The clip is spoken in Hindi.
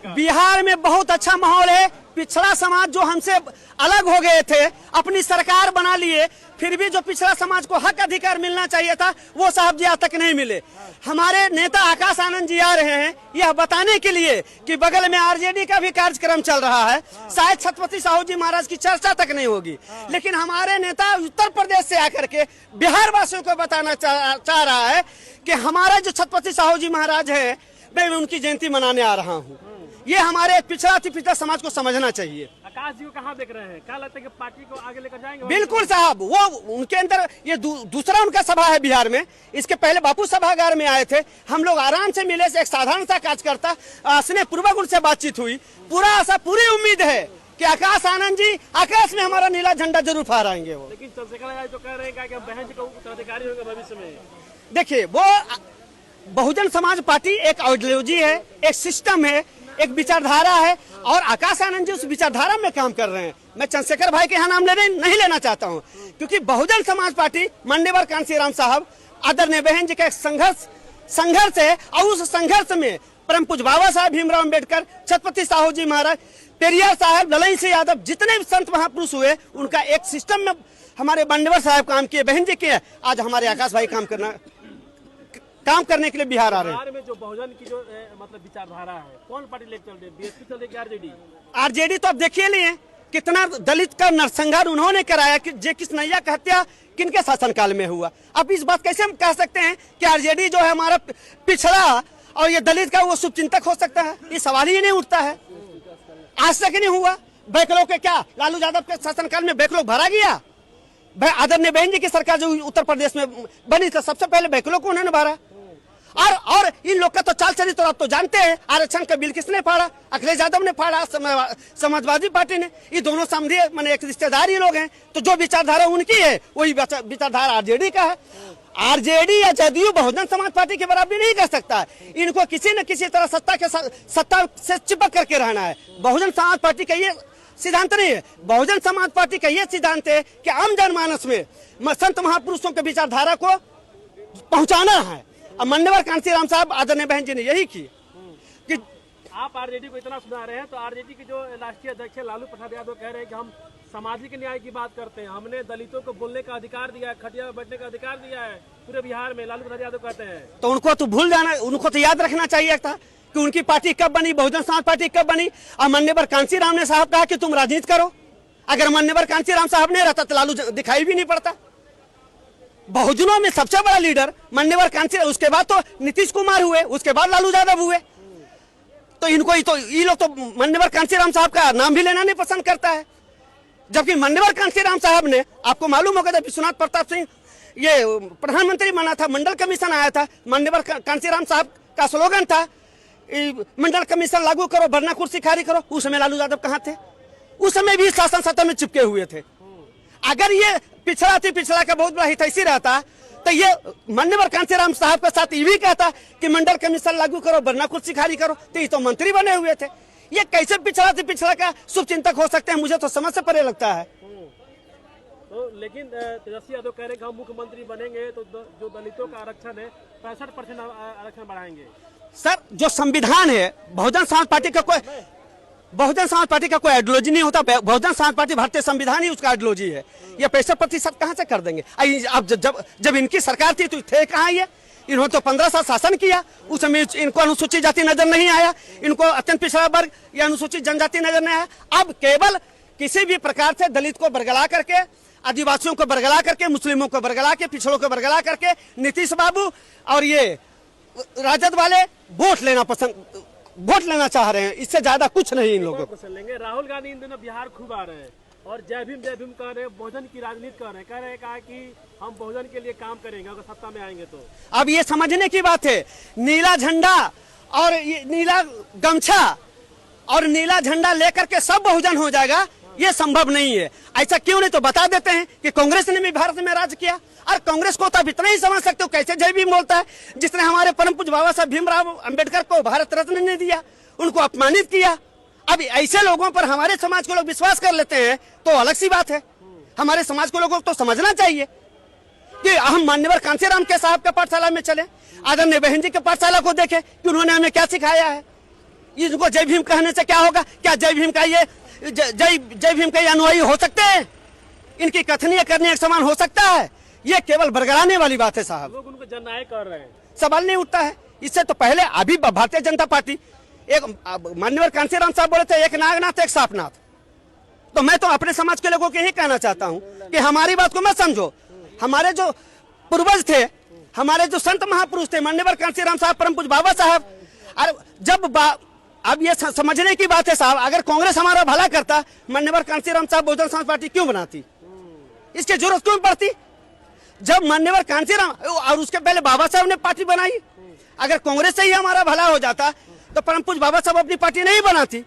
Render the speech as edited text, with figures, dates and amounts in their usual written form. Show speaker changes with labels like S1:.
S1: का?
S2: बिहार में बहुत अच्छा माहौल है। पिछड़ा समाज जो हमसे अलग हो गए थे, अपनी सरकार बना लिए, फिर भी जो पिछड़ा समाज को हक अधिकार मिलना चाहिए था वो साहब जी आज तक नहीं मिले। हमारे नेता आकाश आनंद जी आ रहे हैं यह बताने के लिए कि बगल में आरजेडी का भी कार्यक्रम चल रहा है, शायद छत्रपति साहू जी महाराज की चर्चा तक नहीं होगी, लेकिन हमारे नेता उत्तर प्रदेश से आकर के बिहार वासियों को बताना चाह रहा है कि हमारा जो छत्रपति साहू जी महाराज है, मैं उनकी जयंती मनाने आ रहा हूँ। ये हमारे पिछड़ा समाज को समझना चाहिए।
S1: आकाश जी को कहाँ देख रहे हैं? क्या लगता है कि पार्टी को आगे लेकर जाएंगे?
S2: बिल्कुल साहब, वो उनके अंदर ये दूसरा उनका सभा है बिहार में। इसके पहले बापू सभागार में आए थे, हम लोग आराम से मिले, एक साधारण सा कार्यकर्ता स्नेहपूर्वक उनसे बातचीत हुई। पूरा आशा, पूरी उम्मीद है कि आकाश आनंद जी आकाश में हमारा नीला झंडा जरूर फहराएंगे। वो
S1: लेकिन चंद्रशेखर तो कह रहे हैं कि बहन जी को उत्तराधिकारी होगा भविष्य में।
S2: देखिए, वो बहुजन समाज पार्टी एक आइडियोलॉजी है, एक सिस्टम है, एक विचारधारा है, और आकाश आनंद जी उस विचारधारा में काम कर रहे हैं। मैं चंद्रशेखर भाई के यहाँ नाम नहीं लेना चाहता हूँ, क्योंकि बहुजन समाज पार्टी माननीय कांशीराम साहब, आदरणीय बहन जी का एक संघर्ष है, और उस संघर्ष में परम पूज्य बाबा साहब भीमराव अम्बेडकर, छत्रपति साहू जी महाराज, पेरियार साहब, ललन सिंह यादव, जितने भी संत महापुरुष हुए, उनका एक सिस्टम में हमारे मान्यवर साहब काम किए, बहन जी किए। आज हमारे आकाश भाई काम करने के लिए बिहार आ रहे हैं।
S1: बिहार में जो बहुजन की जो मतलब विचारधारा है, कौन पार्टी लेकर चल रही है? बीएसपी चल रही है, आरजेडी?
S2: आरजेडी तो आप देखिए लिए कितना दलित का नरसंहार उन्होंने कराया कि जे किसनैया की हत्या किनके शासनकाल में हुआ। अब इस बात कैसे हम कह सकते हैं कि आरजेडी जो है हमारा पिछड़ा और ये दलित का वो शुभचिंतक हो सकता है? ये सवाल ही नहीं उठता है, आज तक नहीं हुआ। बैकलॉग के क्या लालू यादव के शासनकाल में बैकलॉग भरा गया? आदरणीय बहन जी की सरकार जो उत्तर प्रदेश में बनी थी, सबसे पहले बैकलॉग को उन्होंने भरा। और इन लोग का तो चाल चली तो आप तो जानते हैं, आरक्षण का बिल किसने फाड़ा? अखिलेश यादव ने फाड़ा, समाजवादी पार्टी ने। ये दोनों समझे मैंने एक रिश्तेदार ही लोग हैं, तो जो विचारधारा उनकी है वही विचारधारा आरजेडी का है। आरजेडी या जदयू बहुजन समाज पार्टी के बराबरी नहीं कर सकता है। इनको किसी न किसी तरह सत्ता से चिपक करके रहना है। बहुजन समाज पार्टी का ये सिद्धांत नहीं है। बहुजन समाज पार्टी का ये सिद्धांत है कि आम जनमानस में संत महापुरुषों के विचारधारा को पहुंचाना है। अब मान्यवर कांशीराम साहब, आदरणीय बहन जी ने यही की कि
S1: आप आरजेडी को इतना सुना रहे हैं, तो आरजेडी के जो राष्ट्रीय अध्यक्ष लालू प्रसाद यादव कह रहे हैं कि हम सामाजिक न्याय की बात करते हैं, हमने दलितों को बोलने का अधिकार दिया है, खटिया में बैठने का अधिकार दिया है पूरे बिहार में, लालू प्रसाद यादव कहते हैं।
S2: तो उनको तो भूल जाना, उनको तो याद रखना चाहिए था कि उनकी पार्टी कब बनी, बहुजन समाज पार्टी कब बनी। और मान्यवर कांशीराम ने साहब कहा कि तुम राजनीति करो। अगर मान्यवर कांशीराम साहब नहीं रहता तो लालू दिखाई भी नहीं पड़ता। बहुजनों में सबसे बड़ा लीडर मान्यवर कांशीराम, उसके बाद तो नीतीश कुमार हुए, उसके बाद लालू यादव हुए। तो इनको ये लोग तो मान्यवर कांशीराम साहब का नाम भी लेना नहीं पसंद करता है, जबकि मान्यवर कांशीराम साहब ने, आपको मालूम होगा जब विश्वनाथ प्रताप सिंह ये प्रधानमंत्री बना था, मंडल कमीशन आया था, मान्यवर कांशीराम साहब का स्लोगन था मंडल कमीशन लागू करो, वरना कुर्सी खाली करो। उस समय लालू यादव कहाँ थे? उस समय भी शासन सत्ता में चिपके हुए थे। अगर ये पिछड़ा का बहुत बड़ा हितैषी रहता तो ये मान्यवर कांशीराम साहब के साथ ये भी कहता कि मंडल कमीशन लागू करो, वरना कुर्सी खाली करो, तो ये तो मंत्री बने हुए थे। ये कैसे पिछड़ा का शुभचिंतक हो सकते हैं? मुझे तो समझ से परे लगता है।
S1: तो लेकिन तेजस्वी यादव कह रहे हैं कि हम मुख्यमंत्री बनेंगे तो जो दलितों का आरक्षण है 65% आरक्षण बढ़ाएंगे।
S2: सर, जो संविधान है, बहुजन समाज पार्टी का कोई आइडियोलॉजी नहीं होता। बहुजन समाज पार्टी भारतीय संविधान ही उसका आइडियोलॉजी है। ये 65% कहाँ से कर देंगे? अब जब इनकी सरकार थी तो थे कहाँ ये? इन्होंने तो 15 साल शासन किया, उस समय इनको अनुसूचित जाति नजर नहीं आया, इनको अत्यंत पिछड़ा वर्ग या अनुसूचित जनजाति नजर नहीं आया। अब केवल किसी भी प्रकार से दलित को बरगला करके, आदिवासियों को बरगला करके, मुस्लिमों को बरगला के, पिछड़ों को बरगला करके नीतीश बाबू और ये राजद वाले वोट लेना चाह रहे हैं। इससे ज्यादा कुछ नहीं इन लोगों को।
S1: लेंगे राहुल गांधी इन दिनों बिहार खूब आ रहे हैं और जय भीम कह रहे हैं, बहुजन की राजनीति कर रहे हैं, कहा कि हम बहुजन के लिए काम करेंगे अगर सत्ता में आएंगे तो।
S2: अब ये समझने की बात है, नीला झंडा और नीला गमछा और नीला झंडा लेकर के सब बहुजन हो जाएगा, ये संभव नहीं है। ऐसा क्यों नहीं तो बता देते हैं कि कांग्रेस ने भी भारत में राज किया। और कांग्रेस को तो आप इतना ही समझ सकते हो, कैसे जय भीम बोलता है, जिसने हमारे परम पूज्य बाबा साहब भीमराव अम्बेडकर को भारत रत्न नहीं दिया, उनको अपमानित किया। अब ऐसे लोगों पर हमारे समाज के लोग विश्वास कर लेते हैं तो अलग सी बात है। हमारे समाज को लोगों को तो समझना चाहिए कि हम मान्यवर कांशीराम के साहब के पाठशाला में चले, आदरणीय बहन जी के पाठशाला को देखें कि उन्होंने हमें क्या सिखाया है। इनको जय भीम कहने से क्या होगा? क्या जय भीम का ये जय भीम के अनुयायी हो सकते हैं? इनकी कथनीय करने एक समान हो सकता है? ये केवल बरगराने वाली बात है साहब।
S1: लोग उनको जननायक कर रहे हैं,
S2: सवाल नहीं उठता है। इससे तो पहले अभी भारतीय जनता पार्टी, एक मान्यवर कांसीराम साहब बोले थे, एक नागनाथ एक सापनाथ। तो मैं तो अपने समाज के लोगों को यही कहना चाहता हूं कि हमारी बात को मत समझो। हमारे जो पूर्वज थे, हमारे जो संत महापुरुष थे, मान्यवर कांसीराम साहब, परम पूज्य बाबा साहब, अरे जब अब ये समझने की बात है साहब, अगर कांग्रेस हमारा भला करता, मान्यवर कांसीराम साहब बहुजन समाज पार्टी क्यों बनाती? इसकी जरूरत क्यों पड़ती? जब मान्यवर कांसीराम और उसके पहले बाबा साहब ने पार्टी बनाई, अगर कांग्रेस से ही हमारा भला हो जाता तो परम पूज्य बाबा साहब अपनी पार्टी नहीं बनाती।